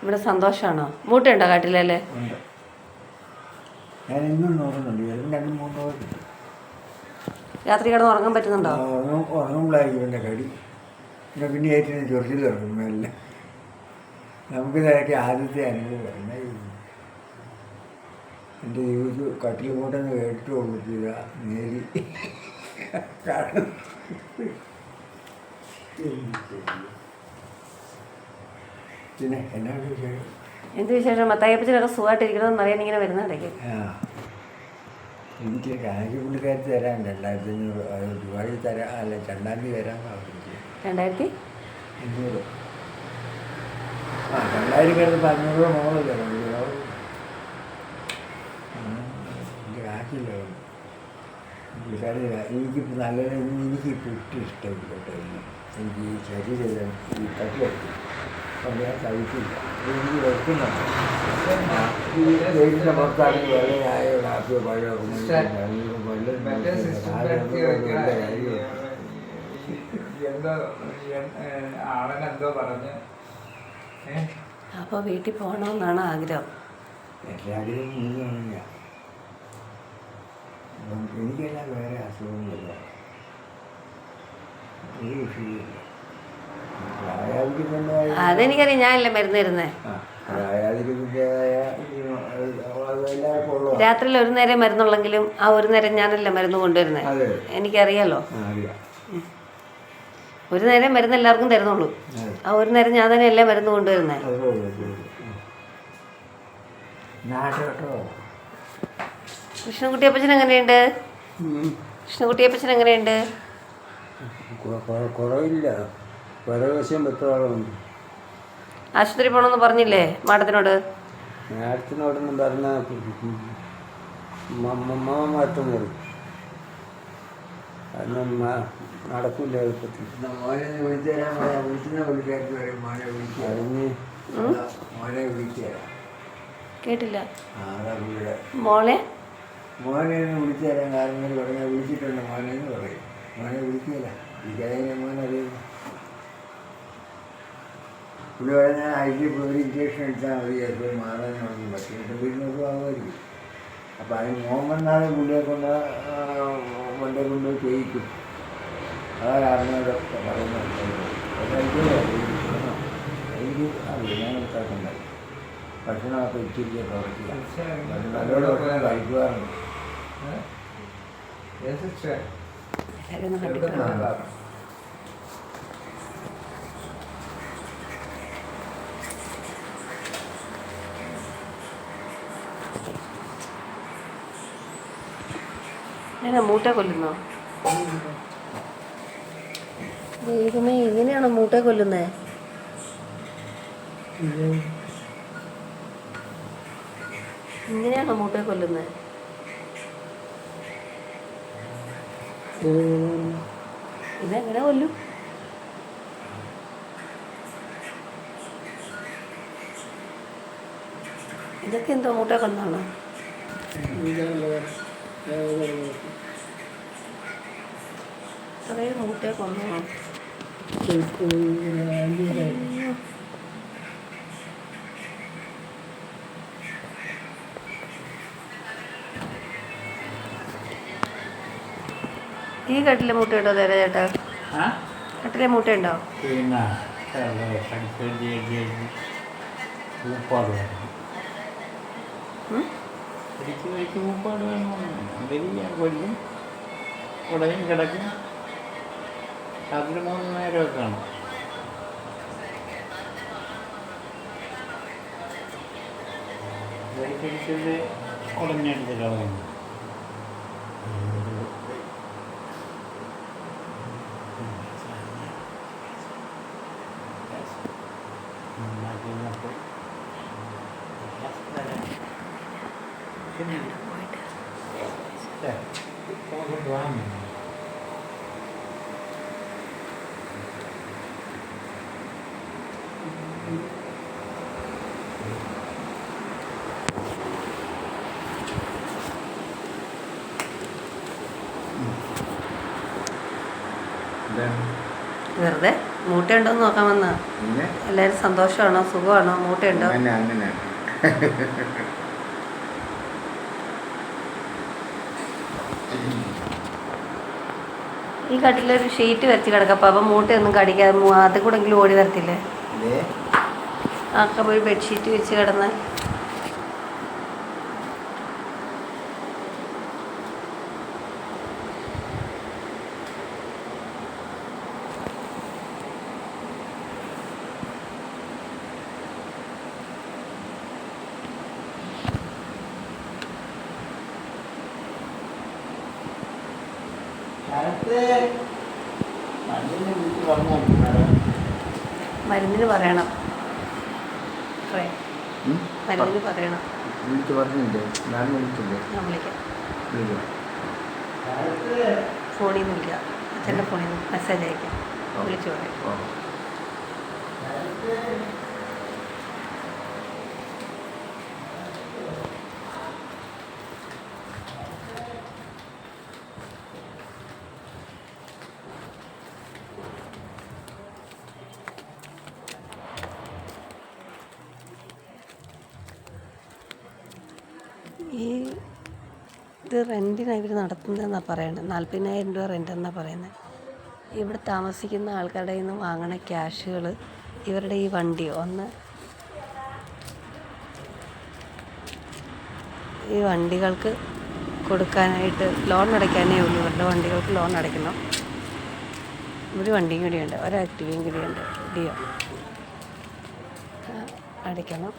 ഇവിടെ സന്തോഷമാണോ? മൂട്ടയുണ്ടോ കാട്ടിലല്ലേ? ഉണ്ട്. ഞാൻ ഇന്നും നോക്കുന്നുണ്ട്. രണ്ടും മൂന്നോ രാത്രി കിടന്ന് ഉറങ്ങാൻ പറ്റുന്നുണ്ടോ? ഉറങ്ങുമ്പോഴായിരിക്കും എൻ്റെ കടി. പിന്നെ ഏറ്റവും ചൊറിച്ചിൽ തുടങ്ങും എല്ലാം. നമുക്കിതൊക്കെ ആദ്യത്തെ അനുഭവമാണ്. എൻ്റെ ജീവിതത്തിൽ കട്ടിൽ കൂട്ടെന്ന് കേട്ടിട്ട് കൊടുത്തില്ല നേരി കാരണം പിന്നെ എന്നാണ് വിഷയം? എന്ത് വിശേഷം? മത്തായിപ്പച്ചനൊക്കെ സുഖമായിട്ടിരിക്കണമെന്ന് അറിയാൻ ഇങ്ങനെ വരുന്നുണ്ടെങ്കിൽ എനിക്ക് കാശ് പുള്ളിക്കാരത്തി തരാൻ 2500 ദുബായി തരാം. അല്ല 2,000 തീയതി തരാൻ പറഞ്ഞിട്ട് 2500. 2000 കിടന്ന് 500 രൂപ മോള് തരാം. എനിക്ക് കാശില്ല. പുള്ളിക്കാരി എനിക്കിപ്പോൾ നല്ലത് എനിക്കിപ്പോൾ ഒട്ടും ഇഷ്ടമില്ല കേട്ടോ. എനിക്ക് ഈ ശരീരം ഈ കട്ടിലെടുക്കും അപ്പോൾ ഞാൻ കഴിക്കില്ല. എനിക്ക് വെക്കുന്നുണ്ട്. ഈ വീടിൻ്റെ പുറത്താണെങ്കിൽ വെള്ളയായോ കാപ്പിയോ പഴയോ അവനെന്തോ പറഞ്ഞ് അപ്പോൾ വീട്ടിൽ പോകണമെന്നാണ് ആഗ്രഹം. എൻ്റെ ആഗ്രഹം മുഴുവനില്ല. എനിക്കെല്ലാം വേറെ അസുഖങ്ങളില്ല, ഒരു വിഷയമില്ല. അതെനിക്കറിയാം, ഞാനല്ലേ മരുന്ന് തരുന്നേ. രാത്രിയിൽ ഒരു നേരം മരുന്നുള്ളെങ്കിലും ആ ഒരു നേരം ഞാനല്ലേ മരുന്ന് കൊണ്ടുവരുന്നത്. എനിക്കറിയാലോ. ഒരു നേരം മരുന്ന് എല്ലാവർക്കും തരുന്നുള്ളൂ. ആ ഒരു നേരം ഞാൻ തന്നെ അല്ലേ മരുന്ന് കൊണ്ടുവരുന്നത്. കൃഷ്ണൻകുട്ടിയപ്പച്ചൻ എങ്ങനെയുണ്ട്? കൃഷ്ണൻകുട്ടിയപ്പച്ചൻ എങ്ങനെയുണ്ട്? കുറവില്ല. പരവശം വെത്തോളമുണ്ട്. ആശുപത്രി പോകണമെന്ന് പറഞ്ഞില്ലേ മാഡത്തിനോട്? മാഡത്തിനോടൊന്നും പറഞ്ഞ മാറ്റം വരും. കാരണം നടക്കില്ല എളുപ്പത്തിൽ. മോനെ വിളിച്ചുതരാം. കേട്ടില്ല. മോളെ മോനെ ഒന്ന് വിളിച്ചു തരാൻ കാരണം പറഞ്ഞാൽ വിളിച്ചിട്ടുണ്ട് മോനെ എന്ന് പറയും. മോനെ വിളിക്കില്ല. വിളിക്കാതെ മോനെ അറിയുന്നു. പുള്ളി പറഞ്ഞാൽ അതിൽ ഒരു ഇഞ്ചക്ഷൻ എടുത്താൽ മതി, എപ്പോഴും മാറാനൊന്നും പറ്റും. 200 ആകുമായിരിക്കും. അപ്പോൾ അതിന് മോൻ വന്നാലും പുള്ളിയെ കൊണ്ട് ചെയ്യിക്കും. അതാ കാരണം ഇതൊക്കെ പറയുന്നുണ്ട്. എനിക്ക് അറിയില്ല, ഞാൻ എടുക്കാറുണ്ടായി. ഭക്ഷണമൊക്കെ ഇച്ചിരി പ്രവർത്തിക്കുക നല്ലോണം ഭക്ഷണം കഴിക്കുവാറുണ്ട്. ഞാൻ മൂട്ട കൊല്ലുന്നോ? ദൈവമേ, ഇങ്ങനെയാണോ മൂട്ട കൊല്ലുന്നേ? ഇങ്ങനെയാണോ മൂട്ട കൊല്ലുന്നത്? ഇതെങ്ങനെ കൊല്ലും? ഇതൊക്കെ എന്തോ മൂട്ട കൊന്നാണോ? ഇത്രയും മൂട്ടയെ കൊന്നോ? ഈ കട്ടിലെ മൂട്ട ഉണ്ടോ തരാ ചേട്ടാ? കട്ടിലെ മൂട്ട ഉണ്ടോ? പിന്നെ കൊല്ലും ഉടയും കിടക്കും. രാത്രി 3 നേരമൊക്കെ കാണും. പിടിച്ചത് ഉടഞ്ഞെടുത്ത് കളയുന്നു. വെറുതെ മൂട്ടയുണ്ടോ എന്ന് നോക്കാൻ വന്നാ. പിന്നെ എല്ലാവരും സന്തോഷമാണോ സുഖമാണോ മൂട്ടയുണ്ടോ? അങ്ങനെ ഈ കട്ടിലൊരു ഷീറ്റ് വരച്ച് കിടക്കപ്പം അപ്പം മൂട്ടയൊന്നും കടിക്കാതെ അത് കൂടെങ്കിലും ഓടി വരത്തില്ലേ? ഇതേ ഒക്കെ ഒരു ബെഡ്ഷീറ്റ് വെച്ച് കിടന്നാൽ മരുന്നിന് പറയണം. മരുന്നിന് പറയണം. വിളിച്ച് പറഞ്ഞില്ലേ? ഞാൻ വിളിച്ചില്ലേ? ഞാൻ വിളിക്കാം. വിളിക്കാം. ഫോണിൽ നിന്ന് വിളിക്കാം. അച്ഛൻ്റെ ഫോണിൽ നിന്ന് മെസ്സേജ് അയക്കാം. വിളിച്ചു പറയാം. ഇത് റെൻറ്റിനാണ് ഇവർ നടത്തുന്നതെന്നാണ് പറയുന്നത്. 40,000 രൂപ റെൻ്റെന്നാണ് പറയുന്നത്. ഇവിടെ താമസിക്കുന്ന ആൾക്കാരുടെ കയ്യിൽ നിന്ന് വാങ്ങണ ക്യാഷുകൾ ഇവരുടെ ഈ വണ്ടി ഈ വണ്ടികൾക്ക് കൊടുക്കാനായിട്ട് ലോൺ അടയ്ക്കാനേ ഉള്ളൂ. ഇവരുടെ വണ്ടികൾക്ക് ലോൺ അടയ്ക്കണം. ഒരു വണ്ടിയും കൂടിയുണ്ട്, ഒരു ആക്ടിവയും കൂടിയുണ്ട്, ഡിയോ അടയ്ക്കണം.